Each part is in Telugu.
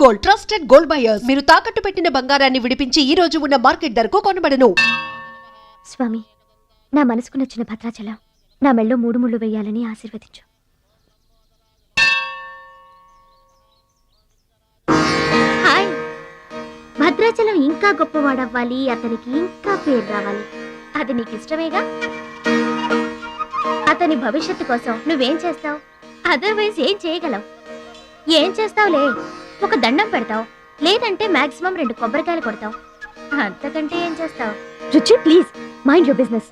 Gold, trusted gold buyers. మీరు తాకట్టు పెట్టిన బంగారాన్ని విడిపించి ఈ రోజు ఉన్న మార్కెట్ ధరకు కొనబడను. స్వామి, నా మనసుకు నచ్చిన భద్రాచలం నా మెళ్ళో 3 ముళ్ళు వేయాలని ఆశీర్వదించు. హాయ్. భద్రాచలం ఇంకా గొప్పవాడవ్వాలి, అతనికి ఇంకా పేరు రావాలి. అది నీకు ఇష్టమేగా? అతని భవిష్యత్తు కోసం నువ్వేం చేస్తావు? అదర్వైజ్ ఏం చేయగలవు? ఏం చేస్తావులే, ఒక దండం పెడతావు, లేదంటే మాక్సిమం 2 కొబ్బరికాయలు కొడతావు. అంతకంటే ఏం చేస్తావు? రుచి, please mind your business.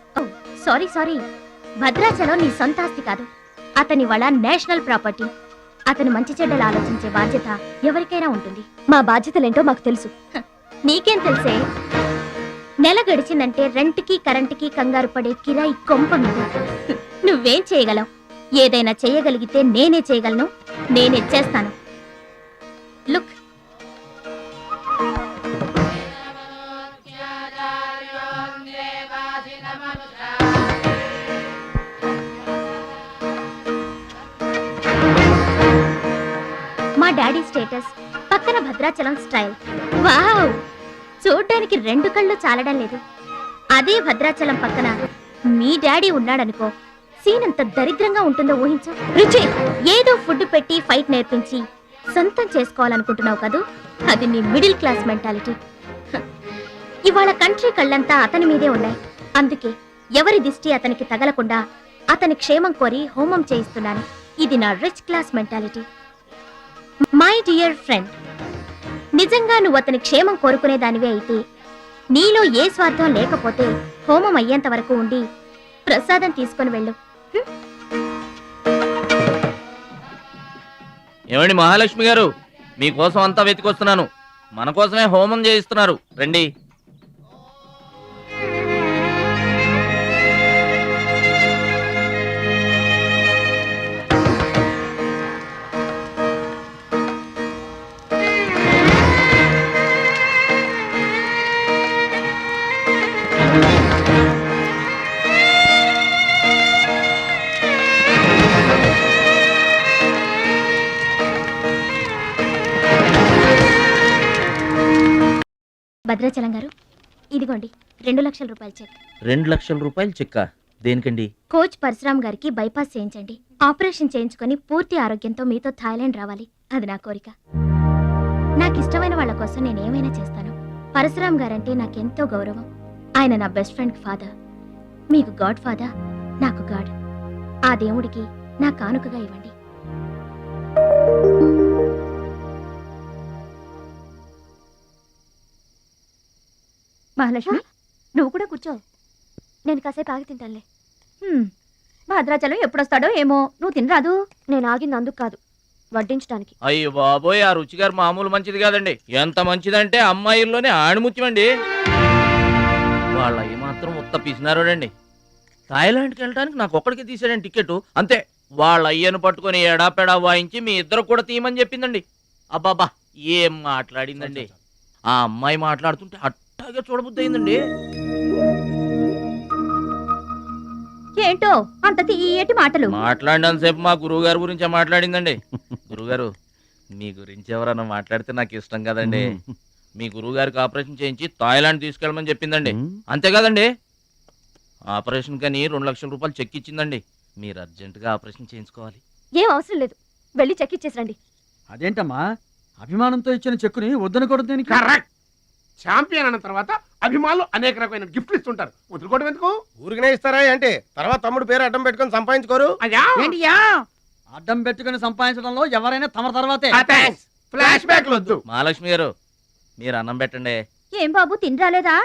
Sorry, Bhadrachalam నీ సొంత ఆస్తి కాదు, అతని వాళ్ళ నేషనల్ ప్రాపర్టీ. అతను మంచి చెడ్డలు ఆలోచించే బాధ్యత ఎవరికైనా ఉంటుంది. మా బాధ్యతలేంటో మాకు తెలుసు. నీకేం తెలుసే? నెల గడిచిందంటే రెంట్కి కరెంటుకి కంగారు పడే కిరాయి కొంప మీద. నువ్వేం చేయగలవు? ఏదైనా చేయగలిగితే నేనే చేయగలను, నేనే చేస్తాను. లుక్, మా డాడీ స్టేటస్, పక్కన భద్రాచలం స్టైల్. వావ్, చూడ్డానికి 2 కళ్ళు చాలడం లేదు. అదే భద్రాచలం పక్కన మీ డాడీ ఉన్నాడనుకో, సీన్ ఎంత దరిద్రంగా ఉంటుందో ఊహించు. రుచి, ఏదో ఫుడ్ పెట్టి ఫైట్ నేర్పించి సొంతం చేసుకోవాలనుకుంటున్నావు కదూ, అది నీ మిడిల్ క్లాస్ మెంటాలిటీ. ఇవాళ కంట్రీ కళ్ళంతా అతని మీదే ఉన్నాయి. అందుకే ఎవరి దిష్టి అతనికి తగలకుండా అతని క్షేమం కోరి హోమం చేయిస్తున్నాను. ఇది నా rich class mentality. My dear friend, నిజంగా నువ్వు అతని క్షేమం కోరుకునేదానివే అయితే, నీలో ఏ స్వార్థం లేకపోతే హోమం అయ్యేంత వరకు ఉండి ప్రసాదం తీసుకుని వెళ్ళు. ఏమండి మహాలక్ష్మి గారు, మీకోసం అంతా వెతికొస్తున్నాను. మన కోసమే హోమం చేయిస్తున్నారు, రండి. భద్రాచలం గారు, ఇదిగోండి 2 లక్షల రూపాయల చెక్. 2 లక్షల రూపాయలు చెక్కా? దేనికండి? కోచ్ పరశురామ్ గారికి బైపాస్ చేయించండి. ఆపరేషన్ చేయించుకొని పూర్తి ఆరోగ్యంతో మీతో థాయిలాండ్ రావాలి, అది నా కోరిక. నాకు ఇష్టమైన వాళ్ళ కోసం నేను ఏమైనా చేస్తాను. పరశురామ్ గారంటే నాకెంతో గౌరవం. ఆయన నా బెస్ట్ ఫ్రెండ్ ఫాదర్. మీకు గాడ్ ఫాదర్, నాకు గాడ్. ఆ దేవుడికి నా కానుకగా ఇవ్వండి. మహాలక్ష్మి, నువ్వు కూడా కూర్చో. నేను కాసేపు ఆగి తింటానులే. భద్రాచలం ఎప్పుడొస్తాడో ఏమో, నువ్వు తినరాదు. నేను ఆగింది అందుకు కాదు, వడ్డించడానికి. అయ్యో బాబోయ్, ఆ రుచి గారు మామూలు మంచిది కాదండి. ఎంత మంచిదంటే అమ్మాయిల్లోనే ఆణిముత్యమండి. వాళ్ళ ఏమాత్రం ఉత్త పిసినారోడండి. థాయిలాండ్కి వెళ్ళడానికి నాకు ఒక్కడికి తీసాడండి టికెట్, అంతే. వాళ్ళ అయ్యను పట్టుకొని ఎడాపెడా వాయించి మీ ఇద్దరు కూడా తీయమని చెప్పిందండి. అబ్బాబా, ఏం మాట్లాడిందండి. ఆ అమ్మాయి మాట్లాడుతుంటే అట్టాగే చూడబుద్ధి అయిందండి. ఏంటో అంత తీయటి మాటలు మాట్లాడినంతసేపు మా గురువు గారి గురించే మాట్లాడిందండి. గురుగారు, మీ గురించి ఎవరన్నా మాట్లాడితే నాకు ఇష్టం కదండి. మీ గురువు గారికి ఆపరేషన్ చేయించి థాయిలాండ్ తీసుకెళ్ళమని చెప్పిందండి. అంతే కదండి? ఆపరేషన్ కని 2 లక్షల రూపాయలు చెక్ ఇచ్చిందండి. మీరు అర్జెంటుగా ఆపరేషన్ చేయించుకోవాలి. ఏం అవసరం లేదు, వెళ్ళి చెక్ ఇచ్చేసండి. అదేంటమ్మా, అభిమానంతో ఇచ్చిన చెక్కుని వద్దనకూడదు. కరెక్ట్. ఛాంపియన్ అన్న తర్వాత అభిమానులు అనేక రకమైన గిఫ్ట్లు ఇస్తుంటారు, వదులుకోవడం ఎందుకు? ఊరికనే ఇస్తారా అంటే తర్వాత తమ్ముడు పేరు అడ్డం పెట్టుకొని సంపాదించుకోరు. అడ్డం పెట్టుకుని సంపాదించడంలో ఎవరైనా తమ తర్వాతే. ఫ్లాష్ బ్యాక్ వద్దు. మహాలక్ష్మి గారు, మీరు అన్నం పెట్టండి. ఏం బాబు, తినరాలేదా?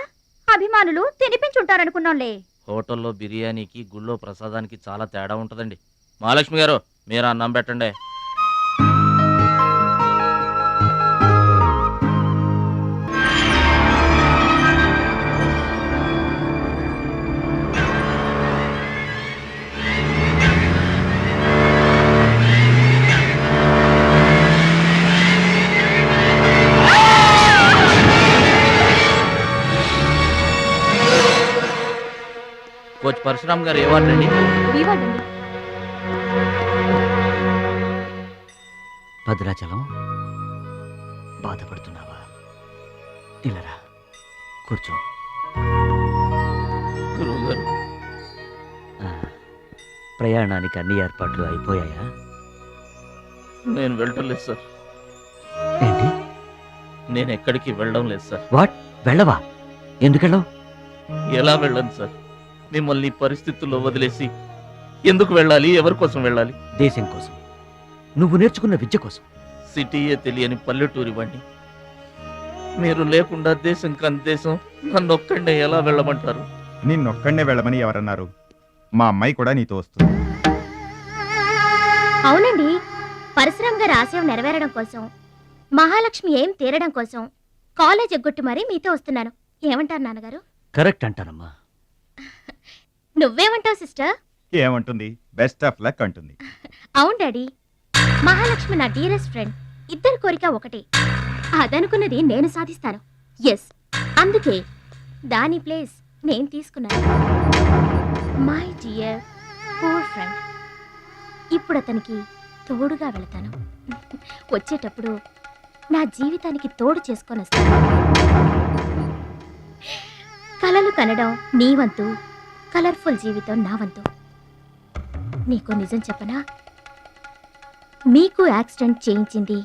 అభిమానులు తినిపించుంటారనుకున్నాంలే. హోటల్లో బిర్యానీకి గుళ్ళో ప్రసాదానికి చాలా తేడా ఉంటుందండి. మహాలక్ష్మి గారు, మీరు అన్నం పెట్టండి. కోచ్ పరశురామ్ గారు ఏ వార్డు అండి? భద్రాచలం బాధపడుతున్నావా? ఇలారా కూర్చో. గురువుగారు, ఆ, ప్రయాణానికి అన్ని ఏర్పాట్లు అయిపోయాయా? నేను వెళ్ళటం లేదు సార్. ఏంటి? నేను ఎక్కడికి వెళ్ళడం లేదు సార్. వాట్? వెళ్ళవా? ఎందుకెళ్ళవు? ఎలా వెళ్ళను సార్? మిమ్మల్ని ఈ పరిస్థితుల్లో వదిలేసి ఎందుకు వెళ్ళాలి? ఎవరి కోసం వెళ్ళాలి? దేశం కోసం, నువ్వు నేర్చుకున్న విద్య కోసం. సిటీయే తెలియని పల్లెటూరి వాణ్ణి. మీరు లేకుండా దేశం కాని దేశం నన్ను ఒక్కడే ఎలా వెళ్ళమంటారు? నిన్నొక్కడే వెళ్ళమని ఎవరన్నారు? మా అమ్మాయి కూడా నీతో వస్తుంది. అవునండి, పరశురామ్ గారి ఆశయం నెరవేరడం కోసం, మహాలక్ష్మి ఏం తీరడం కోసం కాలేజ్ ఎగ్గొట్టి మరీ మీతో వస్తున్నాను. ఏమంటారు నాన్నగారు? కరెక్ట్ అంటానమ్మా. నువ్వేమంటావు సిస్టర్? ఏమంటుంది? బెస్ట్ ఆఫ్ లక్ అంటుంది. అవును డాడీ, మహాలక్ష్మి నా డియరెస్ట్ ఫ్రెండ్. ఇద్దరి కోరిక ఒకటే, అదనుకున్నది నేను సాధిస్తాను. ఎస్, అందుకే దాని ప్లేస్ నేను తీసుకున్నాను. My dear poor friend. ఇప్పుడు అతనికి తోడుగా వెళతాను. వచ్చేటప్పుడు నా జీవితానికి తోడు చేసుకొని వస్తాను. కలలు కనడం నీ వంతు, కలర్ఫుల్ జీవితం నా వంతు. నీకు నిజం చెప్పనా? మీకు యాక్సిడెంట్ చేయించింది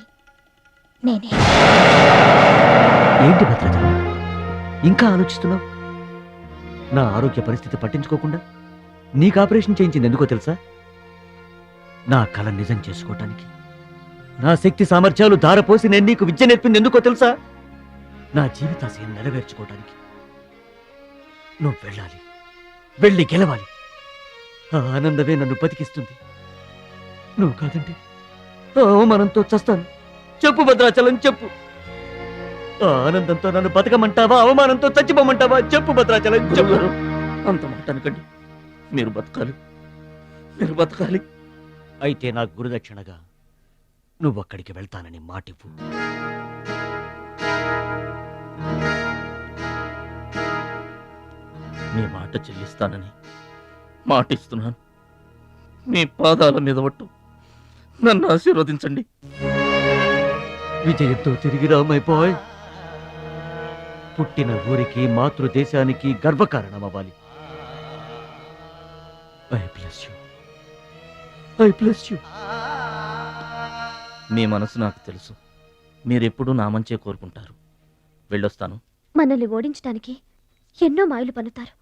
నేనే. ఏంటి భద్రాచలం, ఇంకా ఆలోచిస్తున్నావు? నా ఆరోగ్య పరిస్థితి పట్టించుకోకుండా నీకు ఆపరేషన్ చేయించింది ఎందుకో తెలుసా? నా కళ నిజం చేసుకోవటానికి. నా శక్తి సామర్థ్యాలు ధారపోసి నేను నీకు విద్య నేర్పింది ఎందుకో తెలుసా? నా జీవితాశయం నెరవేర్చుకోవటానికి. నువ్వు వెళ్ళాలి, వెళ్ళి గెలవాలి. ఆ ఆనందమే నన్ను బతికిస్తుంది. నువ్వు కాదంటే ఆ అవమానంతో చస్తాను. చెప్పు భద్రాచలం, చెప్పు. ఆ ఆనందంతో నన్ను బతకమంటావా, అవమానంతో చచ్చిపోమంటావా? చెప్పు భద్రాచలం, చెప్పు. గురువుగారు, అంత మాట అనకండి. మీరు బతకాలి, మీరు బతకాలి. అయితే నా గురుదక్షిణగా నువ్వక్కడికి వెళ్తానని మాటివ్వు. మీ మాట చెల్లిస్తానని మాటిస్తున్నాను. మీ పాదాల మీద ఒట్టు. నన్ను ఆశీర్వదించండి. విజయంతో తిరిగి రామైపోయ్. పుట్టిన ఊరికి, మాతృదేశానికి గర్వకారణమవ్వాలి. I bless you, I bless you. మీ మనసు నాకు తెలుసు. మీరెప్పుడూ నా మంచే కోరుకుంటారు. వెళ్ళొస్తాను. మనల్ని ఓడించడానికి ఎన్నో మాయలు పన్నుతారు.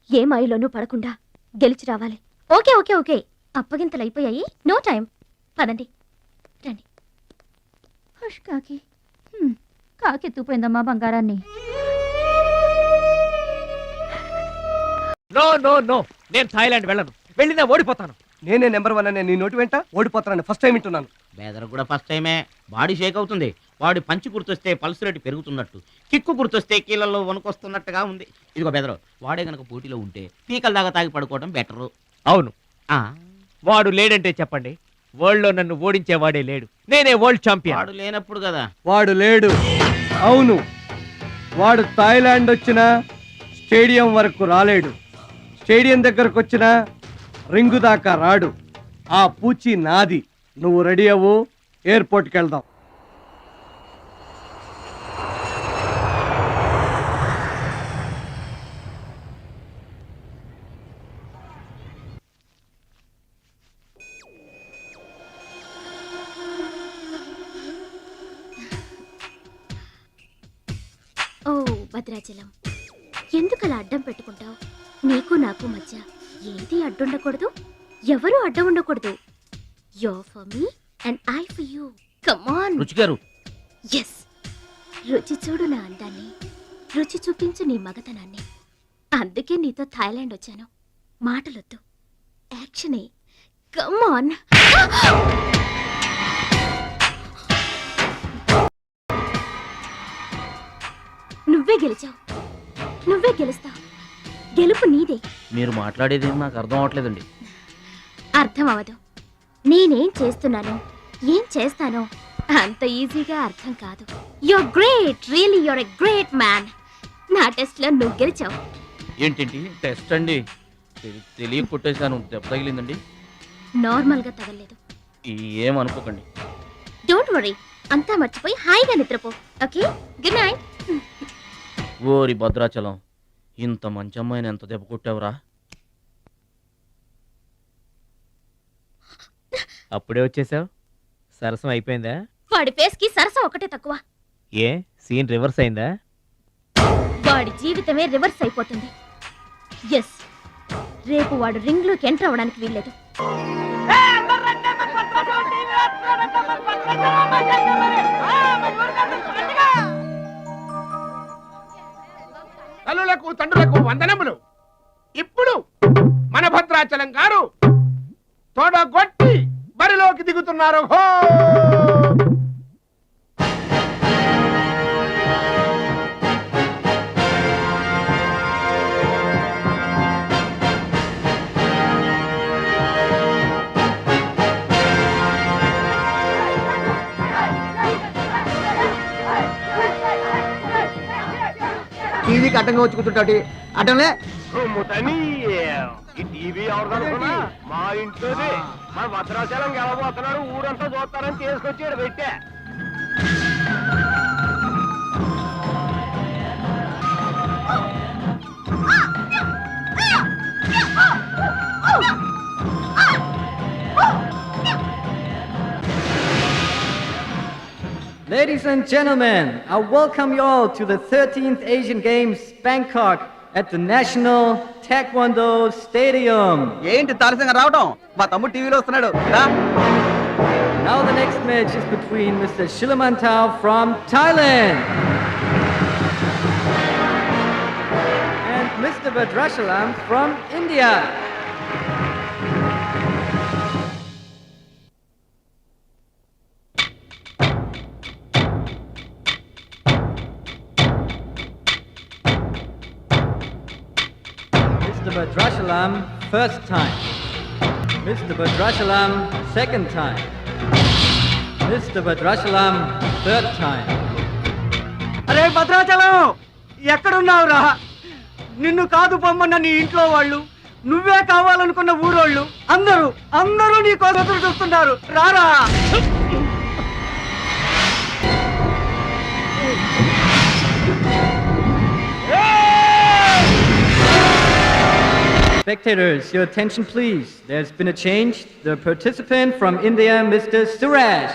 ఏ మాయలోనూ పడకుండా గెలిచి రావాలి. ఓకే ఓకే ఓకే, అప్పగింతలు అయిపోయాయి. No time. పదండి, రండి. హుష్ కాకి. కాకెత్తుపోయిందమ్మా బంగారాన్ని. నో నో నో, నేను థాయిలాండ్ వెళ్ళను. వెళ్ళినా ఓడిపోతాను. నేనే నెంబర్ 1 అనే నీ నోటి వెంట ఓడిపోతానని ఫస్ట్ టైం వింటున్నాను. బేదర్ కూడా ఫస్ట్ టైమే. బాడీ షేక్ అవుతుంది. వాడి పంచి గుర్తొస్తే పల్స్ రేటు పెరుగుతున్నట్టు, కిక్కు గుర్తొస్తే కీళ్ళల్లో వణుకొస్తున్నట్టుగా ఉంది. ఇదిగో బెదరు, వాడే గనక పోటీలో ఉంటే పీకల దాకా తాగి పడుకోవడం బెటరు. అవును, వాడు లేడంటే చెప్పండి. వరల్డ్ లో నన్ను ఓడించేవాడే లేడు. నేనే వరల్డ్ ఛాంపియన్. వాడు లేనప్పుడు కదా. వాడు లేడు. అవును, వాడు థాయిలాండ్ వచ్చినా స్టేడియం వరకు రాలేడు. స్టేడియం దగ్గరకు వచ్చినా రింగు దాకా రాడు. ఆ పూచి నాది. నువ్వు రెడీ అవ్వు, ఎయిర్పోర్ట్కి వెళ్దాం. ఓ భద్రాచలం, ఎందుకలా అడ్డం పెట్టుకుంటావు? నీకు నాకు మధ్య ఏది అడ్డుండకూడదు, ఎవరు అడ్డం ఉండకూడదు. You're for me and I for you. Come on. రుచి గారు, ఎస్, రుచి చూడు నా అందాన్ని, రుచి చూపించు నీ మగతనాన్ని. అందుకే నీతో థాయిలాండ్ వచ్చాను. మాటలొద్దు, యాక్షనే. Come on. నువ్వే గెలిచావు, నువ్వే గెలుస్తావు. గెలుపు నీదే. మీరు మాట్లాడేది నాకు అర్థం అవట్లేదండి. అర్థం అవదు. నేనేం చేస్తున్నానో, ఏం చేస్తానో అంత ఈజీగా అర్థం కాదు. You're great, really you're a great man. నా టెస్ట్ లో నువ్వు గెలిచావు. ఏంటండి టెస్ట్ అండి? తెలియ కొట్టేశాను. దెబ్బ తగిలిందండి. నార్మల్ గా తగలేదు. ఏమనుకోకండి. డోంట్ వరీ, అంతా మర్చిపోయి హాయిగా నిద్రపో. Okay, good night. ఓరి భద్రాచలం, ఇంత మంచి అమ్మాయిని ఎంత దెబ్బ కొట్టావురా? అప్పుడే వచ్చేసావు? సరసం అయిపోయిందా? వాడి ఫేస్ కి సరసం ఒకటే తక్కువ. ఏ సీన్ రివర్స్ అయిందా? వాడి జీవితమే రివర్స్ అయిపోతుంది. ఎస్, రేపు వాడు రింగ్ లోకి ఎంటర్ అవ్వడానికి వీల్లేదు. తల్లులకు తండ్రులకు వందనములు. ఇప్పుడు మన భద్రాచలం గారు తోడగొట్టి బరిలోకి దిగుతున్నారు. హో! టీవీకి అడ్డంగా వచ్చి కూర్చుంటాడు అడ్డంలే. ఈ టీవీ ఎవరు మా ఇంట్లోనే మా భద్రాచలం గెలబోతున్నాడు, ఊరంతా చూస్తారని తీసుకొచ్చాడు పెట్టా. Ladies and gentlemen, I welcome you all to the 13th Asian Games, Bangkok, at the National Taekwondo Stadium. ఏంటి తారసంగా రావడం? మా తమ్ముడు టీవీలో వస్తున్నాడు. Now the next match is between Mr. Shilamantau from Thailand and Mr. Badrashalam from India. Mr. Badrashalam, first time. Mr. Badrashalam, second time. Mr. Badrashalam, third time. అరే భద్రాచలం, ఎక్కడున్నావురా? నిన్ను కాదు పొమ్మన్న నీ ఇంట్లో వాళ్ళు, నువ్వే కావాలనుకున్న ఊరోళ్ళు అందరూ నీ కోసం ఎదురు చూస్తున్నారు. రారా. Spectators, your attention please. There's been a change. The participant from India, Mr. Suraj.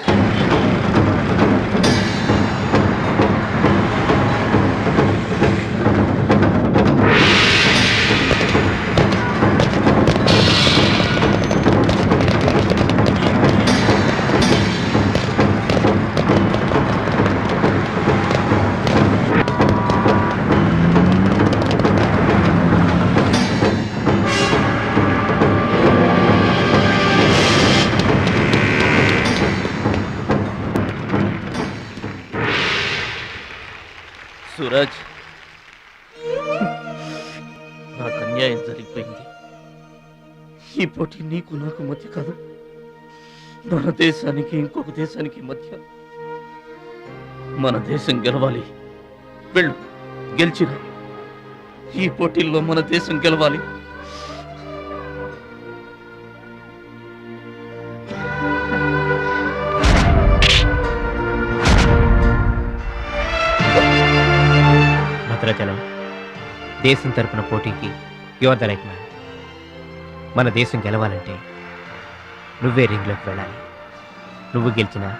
Suraj, నాకు అన్యాయం జరిగిపోయింది. ఈ పోటీ నీకు నాకు మధ్య కాదు, మన దేశానికి ఇంకొక దేశానికి మధ్య. మన దేశం గెలవాలి. వెళ్ళు, గెలిచిరా. ఈ పోటీల్లో మన దేశం గెలవాలి. భద్రాచలం, దేశం తరపున పోటీకి యువర్ ద రైట్ మ్యాన్. మన దేశం గెలవాలంటే నువ్వే రింగ్లోకి వెళ్ళాలి. నువ్వు గెలిచినా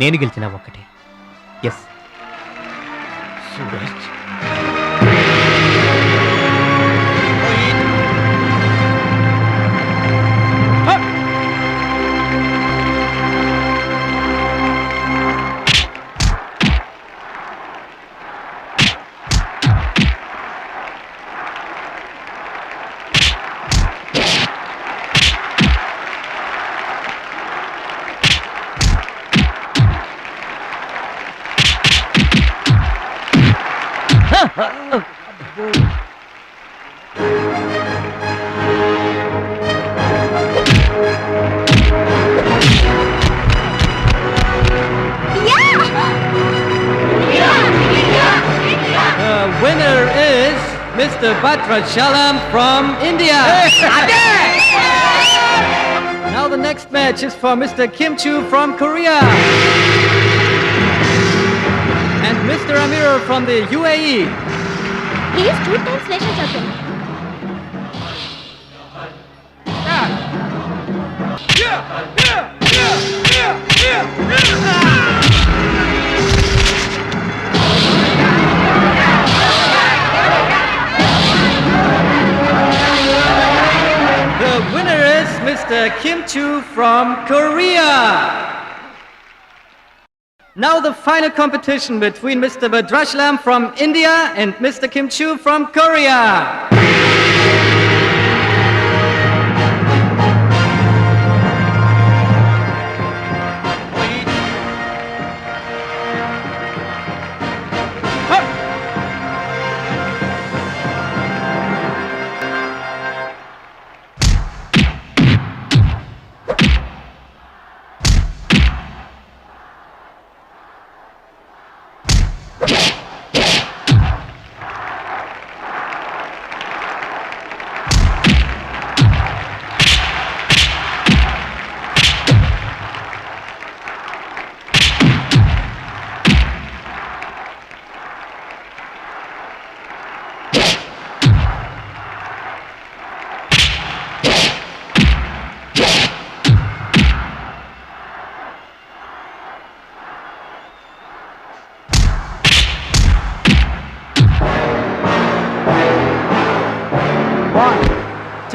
నేను గెలిచినా ఒక్కటే. Yes Suraj. Winner is Mr. Badrashalam from India. Now the next match is for Mr. Kim Chu from Korea. Mirror from the UAE. Please 2 times nation champion. The winner is Mr. Kim Chu from Korea. Now the final competition between Mr. Badrashlam from India and Mr. Kim Chu from Korea.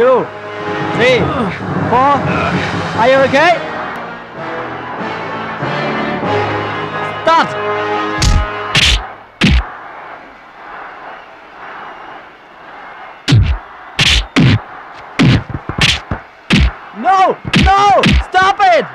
Two, three, four. Are you okay? Start. No! No! Stop it!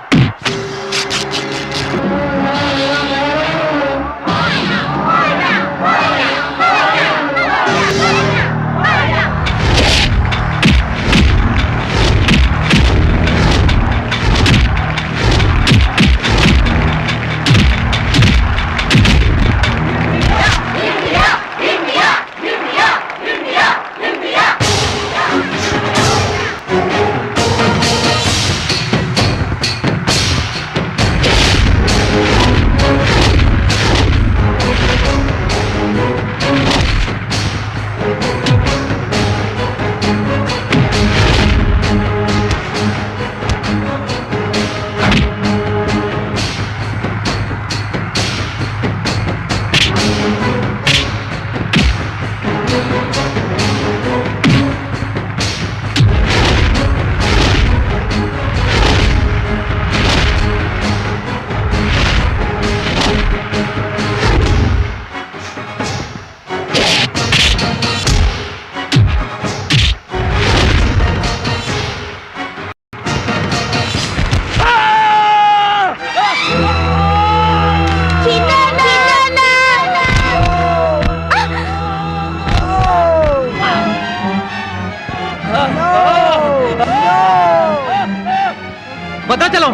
Bhadrachalam.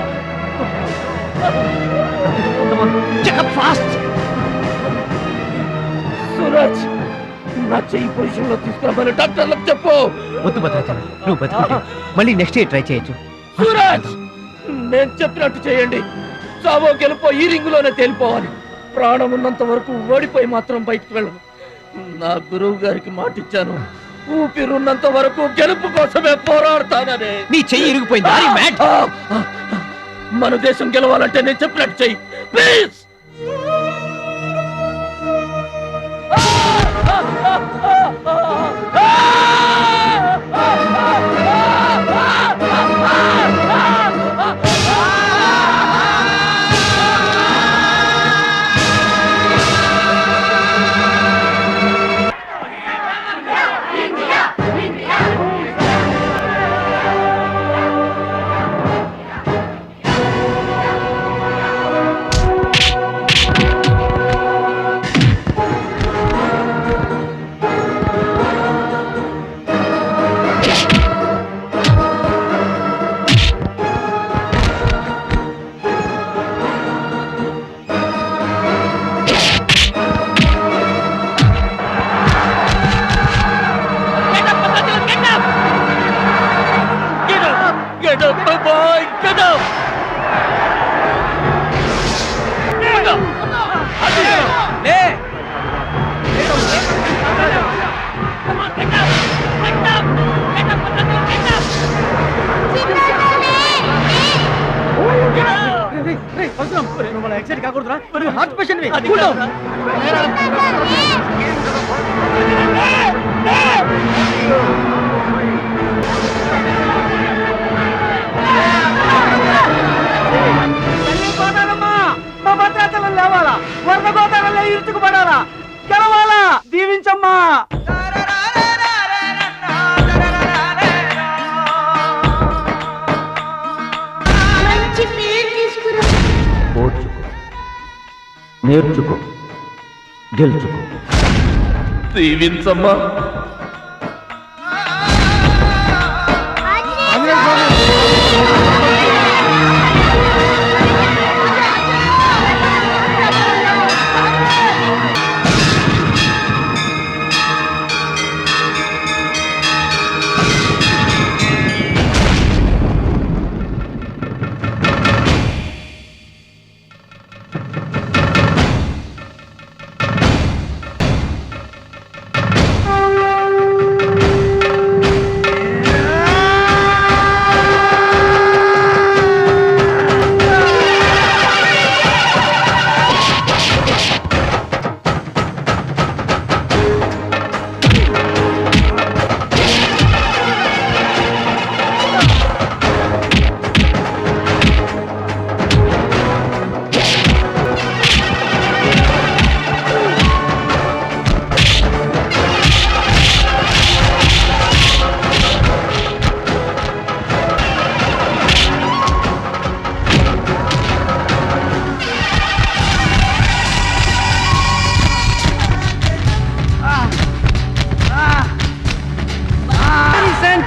Checkup fast. Suraj, నా చెయ్యి పొజిషన్ లో తీసుకురామని డాక్టర్లకు చెప్పు. వద్దు భద్రాచలం, నువ్వు బతుకుంటే మళ్ళీ నెక్స్ట్ ఇయర్ ట్రై చేయొచ్చు. సూరజ్, నేను చెప్పినట్టు చేయండి. చావో గెలుపో ఈ రింగులోనే తేలిపోవాలి. ప్రాణం ఉన్నంత వరకు ఓడిపోయి మాత్రం బయటకు వెళ్ళను. నా గురువు గారికి మాటిచ్చాను, ఊపిరున్నంత వరకు గెలుపు కోసమే పోరాడతానని. నీ చెయ్యి ఇరిగిపోయింది. మన దేశం గెలవాలంటే నేను చెప్పినట్టు చెయ్యి ప్లీజ్. ఎక్సైట్ కాకూడదురా హార్ట్ పేషెంట్ మా భద్రాచలం లేవాలా వరద గోదావరిలో ఇరుచుకుపడాలా గెలవాలా దీవించమ్మా మంచి పేరు తీసుకురా. ఓర్చుకో నేర్చుకో గెలుచుకో దీవించమ్మా.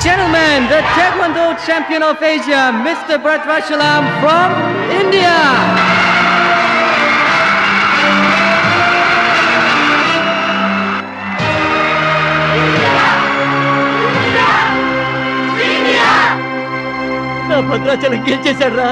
Gentlemen, the Taekwondo champion of Asia, Mr. Bhadrachalam from India. నా భద్రాచలం గెలిచేశాడు రా.